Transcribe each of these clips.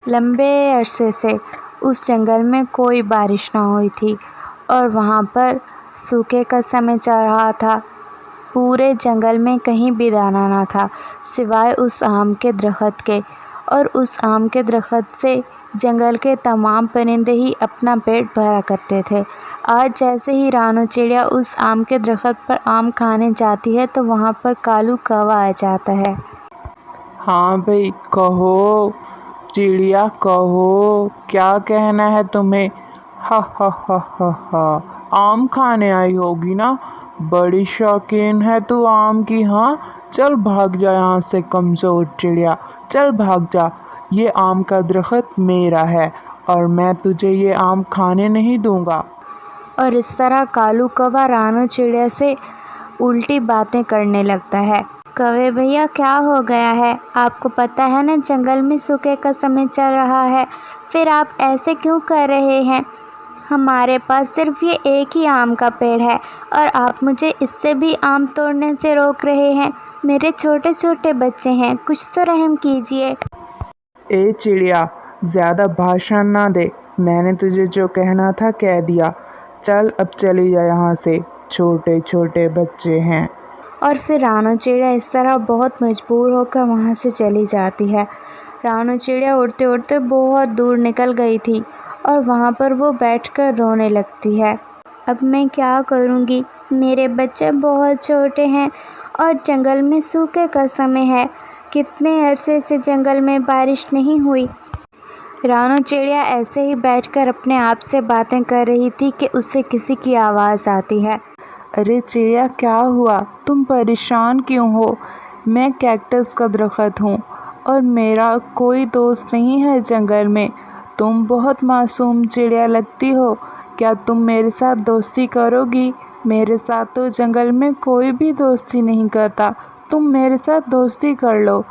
लंबे अरसे से उस जंगल में कोई बारिश न हुई थी और वहाँ पर सूखे का समय चल रहा था। पूरे जंगल में कहीं भी दाना न था सिवाय उस आम के दरख्त के, और उस आम के दरख्त से जंगल के तमाम परिंदे ही अपना पेट भरा करते थे। आज जैसे ही रानू चिड़िया उस आम के दरख्त पर आम खाने जाती है तो वहाँ पर कालू कौवा आ जाता है। हाँ भाई, कहो चिड़िया, कहो क्या कहना है तुम्हें? हा हा हा हा हा, आम खाने आई होगी ना? बड़ी शौकीन है तू आम की। हाँ, चल भाग जा यहाँ से कमज़ोर चिड़िया, चल भाग जा। ये आम का दरख्त मेरा है और मैं तुझे ये आम खाने नहीं दूंगा। और इस तरह कालू कौवा रानू चिड़िया से उल्टी बातें करने लगता है। कौवे भैया, क्या हो गया है? आपको पता है ना जंगल में सूखे का समय चल रहा है, फिर आप ऐसे क्यों कर रहे हैं? हमारे पास सिर्फ ये एक ही आम का पेड़ है और आप मुझे इससे भी आम तोड़ने से रोक रहे हैं। मेरे छोटे छोटे बच्चे हैं, कुछ तो रहम कीजिए। ए चिड़िया, ज़्यादा भाषण ना दे। मैंने तुझे जो कहना था कह दिया। चल अब चली जा यहाँ से, छोटे छोटे बच्चे हैं। और फिर रानू चिड़िया इस तरह बहुत मजबूर होकर वहाँ से चली जाती है। रानू चिड़िया उड़ते उड़ते बहुत दूर निकल गई थी और वहाँ पर वो बैठकर रोने लगती है। अब मैं क्या करूँगी? मेरे बच्चे बहुत छोटे हैं और जंगल में सूखे का समय है। कितने अरसे से जंगल में बारिश नहीं हुई। रानू चिड़िया ऐसे ही बैठकर अपने आप से बातें कर रही थी कि उसे किसी की आवाज़ आती है। अरे चिड़िया, क्या हुआ? तुम परेशान क्यों हो? मैं कैक्टस का दरख्त हूँ और मेरा कोई दोस्त नहीं है जंगल में। तुम बहुत मासूम चिड़िया लगती हो। क्या तुम मेरे साथ दोस्ती करोगी? मेरे साथ तो जंगल में कोई भी दोस्ती नहीं करता। तुम मेरे साथ दोस्ती कर लो।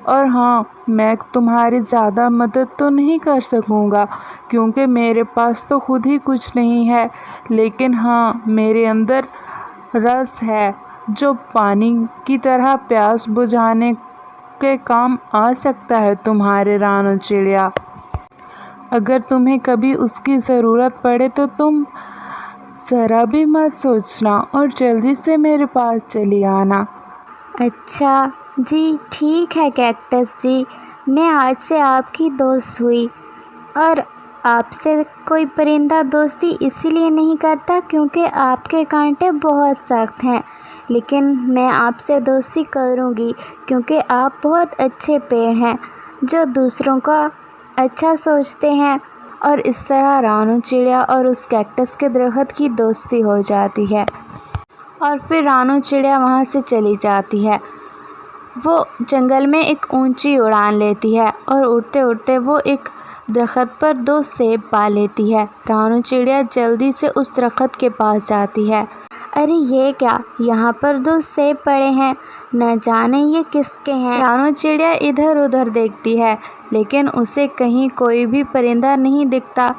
और हाँ, मैं तुम्हारी ज़्यादा मदद तो नहीं कर सकूँगा क्योंकि मेरे पास तो खुद ही कुछ नहीं है, लेकिन हाँ, मेरे अंदर रस है जो पानी की तरह प्यास बुझाने के काम आ सकता है तुम्हारे रानू चिड़िया। अगर तुम्हें कभी उसकी ज़रूरत पड़े तो तुम ज़रा भी मत सोचना और जल्दी से मेरे पास चली आना। अच्छा जी, ठीक है कैक्टस जी, मैं आज से आपकी दोस्त हुई। और आपसे कोई परिंदा दोस्ती इसीलिए नहीं करता क्योंकि आपके कांटे बहुत सख्त हैं, लेकिन मैं आपसे दोस्ती करूँगी क्योंकि आप बहुत अच्छे पेड़ हैं जो दूसरों का अच्छा सोचते हैं। और इस तरह रानू चिड़िया और उस कैक्टस के दरख्त की दोस्ती हो जाती है। और फिर रानू चिड़िया वहाँ से चली जाती है। वो जंगल में एक ऊंची उड़ान लेती है और उड़ते उड़ते वो एक दरख्त पर 2 सेब पा लेती है। रानू चिड़िया जल्दी से उस दरख्त के पास जाती है। अरे ये क्या, यहाँ पर 2 सेब पड़े हैं, न जाने ये किसके हैं। रानू चिड़िया इधर उधर देखती है लेकिन उसे कहीं कोई भी परिंदा नहीं दिखता।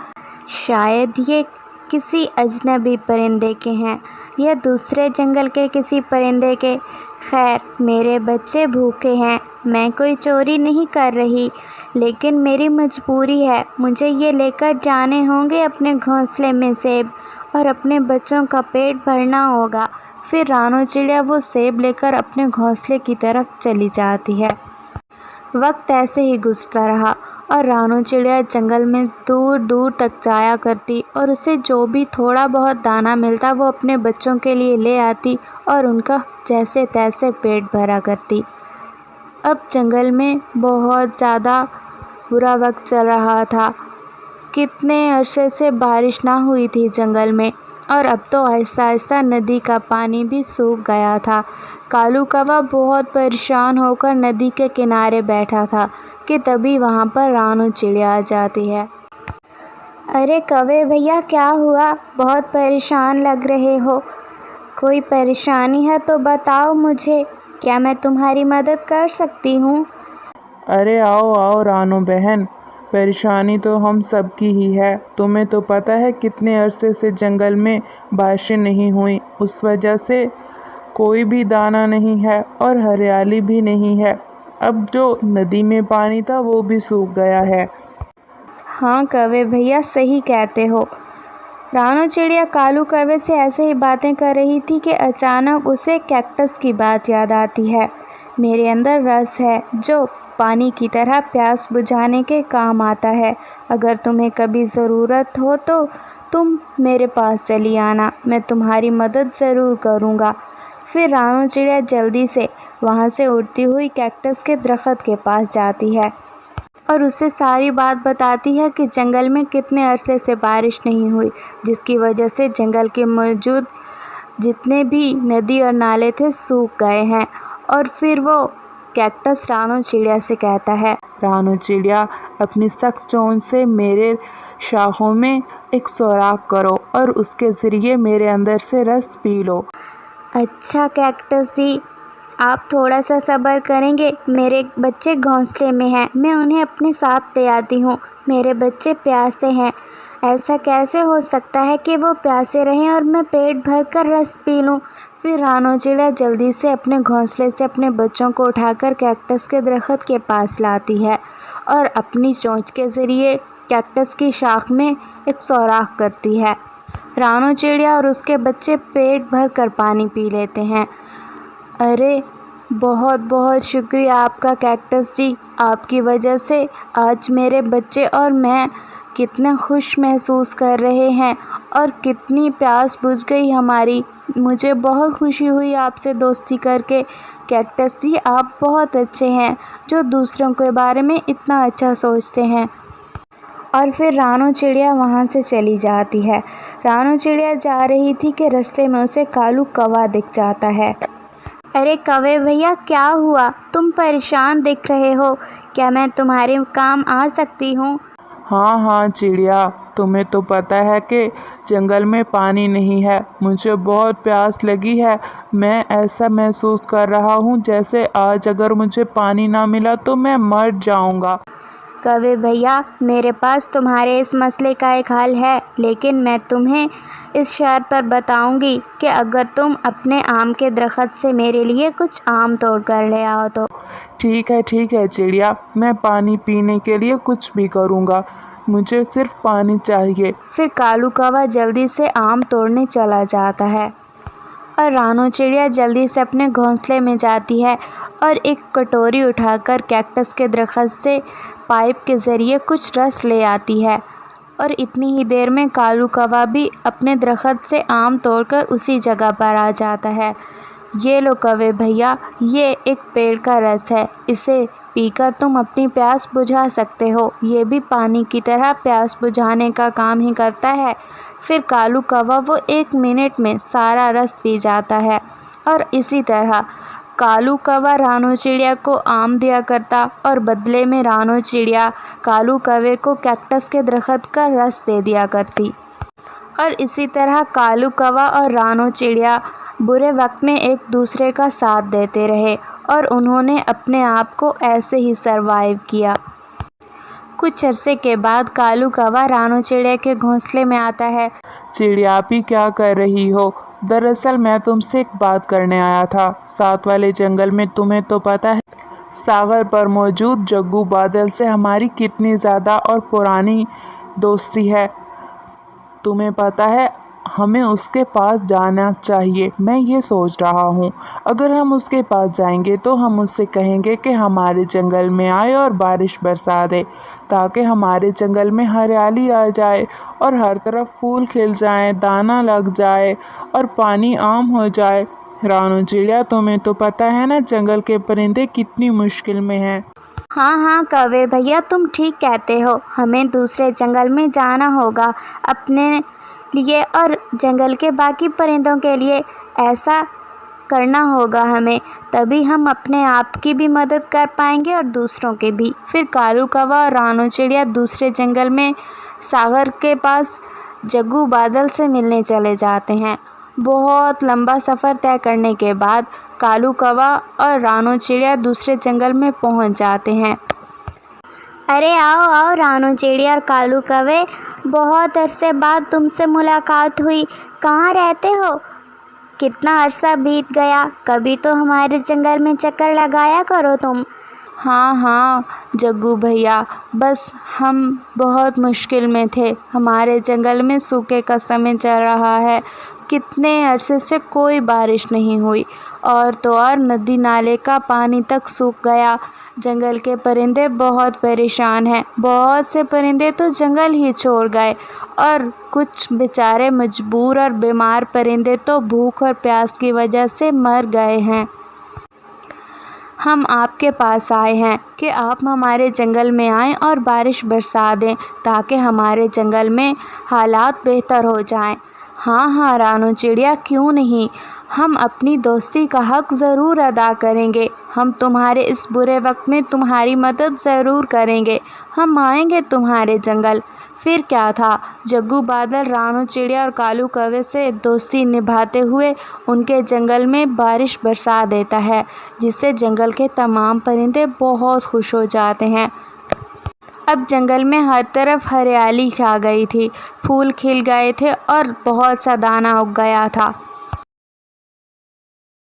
शायद ये किसी अजनबी परिंदे के हैं या दूसरे जंगल के किसी परिंदे के। खैर, मेरे बच्चे भूखे हैं, मैं कोई चोरी नहीं कर रही, लेकिन मेरी मजबूरी है, मुझे ये लेकर जाने होंगे अपने घोंसले में सेब और अपने बच्चों का पेट भरना होगा। फिर रानू चिड़िया वो सेब लेकर अपने घोंसले की तरफ चली जाती है। वक्त ऐसे ही गुजरता रहा और रानू चिड़िया जंगल में दूर दूर तक जाया करती और उसे जो भी थोड़ा बहुत दाना मिलता वो अपने बच्चों के लिए ले आती और उनका जैसे तैसे पेट भरा करती। अब जंगल में बहुत ज़्यादा बुरा वक्त चल रहा था। कितने अरसे से बारिश ना हुई थी जंगल में और अब तो आहिस्ता आहिस्ता नदी का पानी भी सूख गया था। कालू कौवा बहुत परेशान होकर नदी के किनारे बैठा था कि तभी वहाँ पर रानू चिड़िया आ जाती है। अरे कौवे भैया, क्या हुआ? बहुत परेशान लग रहे हो। कोई परेशानी है तो बताओ मुझे, क्या मैं तुम्हारी मदद कर सकती हूँ? अरे आओ आओ रानू बहन, परेशानी तो हम सब की ही है। तुम्हें तो पता है कितने अरसे से जंगल में बारिशें नहीं हुई, उस वजह से कोई भी दाना नहीं है और हरियाली भी नहीं है। अब जो नदी में पानी था वो भी सूख गया है। हाँ कौवे भैया, सही कहते हो। रानू चिड़िया कालू कौवे से ऐसे ही बातें कर रही थी कि अचानक उसे कैक्टस की बात याद आती है। मेरे अंदर रस है जो पानी की तरह प्यास बुझाने के काम आता है। अगर तुम्हें कभी ज़रूरत हो तो तुम मेरे पास चली आना, मैं तुम्हारी मदद ज़रूर करूँगा। फिर रानू चिड़िया जल्दी से वहाँ से उड़ती हुई कैक्टस के दरख्त के पास जाती है और उसे सारी बात बताती है कि जंगल में कितने अरसे से बारिश नहीं हुई, जिसकी वजह से जंगल के मौजूद जितने भी नदी और नाले थे सूख गए हैं। और फिर वो कैक्टस रानू चिड़िया से कहता है, रानू चिड़िया, अपनी सख्त चोंच से मेरे शाखों में एक सुराख करो और उसके ज़रिए मेरे अंदर से रस पी लो। अच्छा कैक्टस जी, आप थोड़ा सा सब्र करेंगे, मेरे बच्चे घोंसले में हैं, मैं उन्हें अपने साथ ले आती हूँ। मेरे बच्चे प्यासे हैं, ऐसा कैसे हो सकता है कि वो प्यासे रहें और मैं पेट भर कर रस पी लूँ। फिर रानू चिड़िया जल्दी से अपने घोंसले से अपने बच्चों को उठाकर कैक्टस के दरख्त के पास लाती है और अपनी चोंच के ज़रिए कैक्टस की शाख में एक सुराख करती है। रानू चिड़िया और उसके बच्चे पेट भर कर पानी पी लेते हैं। अरे बहुत बहुत शुक्रिया आपका कैक्टस जी, आपकी वजह से आज मेरे बच्चे और मैं कितना खुश महसूस कर रहे हैं और कितनी प्यास बुझ गई हमारी। मुझे बहुत खुशी हुई आपसे दोस्ती करके। कैक्टस जी, आप बहुत अच्छे हैं जो दूसरों के बारे में इतना अच्छा सोचते हैं। और फिर रानू चिड़िया वहाँ से चली जाती है। रानू चिड़िया जा रही थी कि रास्ते में उसे कालू कौवा दिख जाता है। अरे कौवे भैया, क्या हुआ? तुम परेशान दिख रहे हो, क्या मैं तुम्हारे काम आ सकती हूँ? हाँ हाँ चिड़िया, तुम्हें तो पता है कि जंगल में पानी नहीं है, मुझे बहुत प्यास लगी है। मैं ऐसा महसूस कर रहा हूँ जैसे आज अगर मुझे पानी ना मिला तो मैं मर जाऊँगा। कौवे भैया, मेरे पास तुम्हारे इस मसले का एक हल है, लेकिन मैं तुम्हें इस शर्त पर बताऊंगी कि अगर तुम अपने आम के दरख्त से मेरे लिए कुछ आम तोड़ कर ले आओ तो। ठीक है चिड़िया, मैं पानी पीने के लिए कुछ भी करूँगा, मुझे सिर्फ पानी चाहिए। फिर कालू कौवा जल्दी से आम तोड़ने चला जाता है और रानू चिड़िया जल्दी से अपने घोंसले में जाती है और एक कटोरी उठाकर कैक्टस के दरख्त से पाइप के ज़रिए कुछ रस ले आती है। और इतनी ही देर में कालू कौवा भी अपने दरख्त से आम तोड़कर उसी जगह पर आ जाता है। ये लो कौवे भैया, ये एक पेड़ का रस है, इसे पीकर तुम अपनी प्यास बुझा सकते हो। ये भी पानी की तरह प्यास बुझाने का काम ही करता है। फिर कालू कौवा वो 1 मिनट में सारा रस पी जाता है और इसी तरह कालू कौवा रानू चिड़िया को आम दिया करता और बदले में रानू चिड़िया कालू कौवे को कैक्टस के दरख्त का रस दे दिया करती। और इसी तरह कालू कौवा और रानू चिड़िया बुरे वक्त में एक दूसरे का साथ देते रहे और उन्होंने अपने आप को ऐसे ही सरवाइव किया। कुछ अरसे के बाद कालू कौवा रानू चिड़िया के घोंसले में आता है। चिड़िया आप ही क्या कर रही हो? दरअसल मैं तुमसे एक बात करने आया था। साथ वाले जंगल में तुम्हें तो पता है सागर पर मौजूद जग्गू बादल से हमारी कितनी ज़्यादा और पुरानी दोस्ती है। तुम्हें पता है हमें उसके पास जाना चाहिए। मैं ये सोच रहा हूँ अगर हम उसके पास जाएंगे तो हम उससे कहेंगे कि हमारे जंगल में आए और बारिश बरसा दे, ताकि हमारे जंगल में हरियाली आ जाए और हर तरफ फूल खिल जाएं, दाना लग जाए और पानी आम हो जाए। रानू चिड़िया, तुम्हें तो पता है ना जंगल के परिंदे कितनी मुश्किल में हैं। हाँ कौवे भैया, तुम ठीक कहते हो, हमें दूसरे जंगल में जाना होगा अपने लिए और जंगल के बाकी परिंदों के लिए। ऐसा करना होगा हमें, तभी हम अपने आप की भी मदद कर पाएंगे और दूसरों के भी। फिर कालू कौवा और रानू चिड़िया दूसरे जंगल में सागर के पास जग्गू बादल से मिलने चले जाते हैं। बहुत लंबा सफ़र तय करने के बाद कालू कौवा और रानू चिड़िया दूसरे जंगल में पहुंच जाते हैं। अरे आओ रानू चिड़िया और कालू कौवे, बहुत अरसे बाद तुमसे मुलाकात हुई। कहाँ रहते हो? कितना अरसा बीत गया, कभी तो हमारे जंगल में चक्कर लगाया करो तुम। ہاں ہاں جگو بھیا، بس ہم بہت مشکل میں تھے۔ ہمارے جنگل میں سوکھے کا سمے چل رہا ہے، کتنے عرصے سے کوئی بارش نہیں ہوئی، اور تو اور ندی نالے کا پانی تک سوکھ گیا۔ جنگل کے پرندے بہت پریشان ہیں، بہت سے پرندے تو جنگل ہی چھوڑ گئے، اور کچھ بیچارے مجبور اور بیمار پرندے تو بھوک اور پیاس کی وجہ سے مر گئے ہیں۔ ہم آپ کے پاس آئے ہیں کہ آپ ہمارے جنگل میں آئیں اور بارش برسا دیں تاکہ ہمارے جنگل میں حالات بہتر ہو جائیں۔ ہاں ہاں رانو چڑیا، کیوں نہیں، ہم اپنی دوستی کا حق ضرور ادا کریں گے۔ ہم تمہارے اس برے وقت میں تمہاری مدد ضرور کریں گے، ہم آئیں گے تمہارے جنگل۔ پھر کیا تھا، جگو بادل رانو چڑیا اور کالو کوے سے دوستی نبھاتے ہوئے ان کے جنگل میں بارش برسا دیتا ہے، جس سے جنگل کے تمام پرندے بہت خوش ہو جاتے ہیں۔ اب جنگل میں ہر طرف ہریالی چھا گئی تھی، پھول کھل گئے تھے اور بہت سا دانہ اگ گیا تھا۔